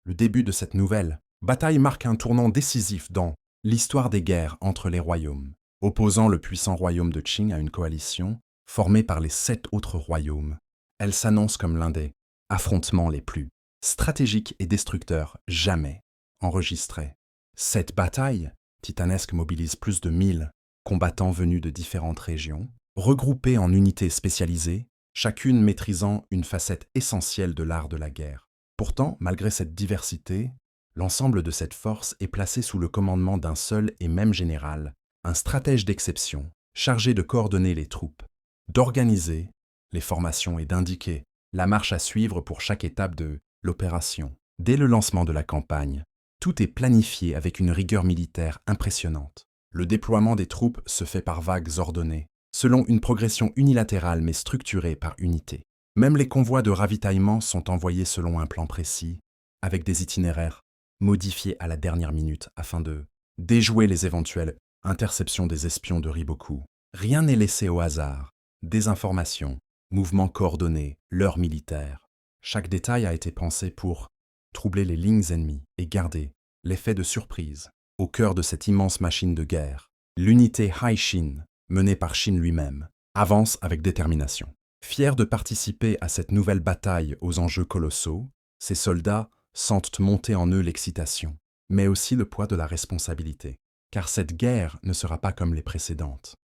Le début de cette nouvelle bataille marque un tournant décisif dans l'histoire des guerres entre les royaumes, opposant le puissant royaume de Qing à une coalition formée par les 7 autres royaumes. Elle s'annonce comme l'un des affrontements les plus stratégiques et destructeurs jamais enregistrés. Cette bataille titanesque mobilise plus de 1000 combattants venus de différentes régions, regroupés en unités spécialisées, chacune maîtrisant une facette essentielle de l'art de la guerre. Pourtant, malgré cette diversité, l'ensemble de cette force est placé sous le commandement d'un seul et même général, un stratège d'exception, chargé de coordonner les troupes, d'organiser les formations et d'indiquer la marche à suivre pour chaque étape de l'opération. Dès le lancement de la campagne, tout est planifié avec une rigueur militaire impressionnante. Le déploiement des troupes se fait par vagues ordonnées, selon une progression unilatérale mais structurée par unité. Même les convois de ravitaillement sont envoyés selon un plan précis, avec des itinéraires modifiés à la dernière minute afin de déjouer les éventuelles interceptions des espions de Riboku. Rien n'est laissé au hasard. Désinformation, mouvements coordonnés, leurres militaires. Chaque détail a été pensé pour troubler les lignes ennemies et garder l'effet de surprise. Au cœur de cette immense machine de guerre, l'unité Haishin, menée par Shin lui-même, avance avec détermination. Fiers de participer à cette nouvelle bataille aux enjeux colossaux, ces soldats sentent monter en eux l'excitation, mais aussi le poids de la responsabilité. Car cette guerre ne sera pas comme les précédentes.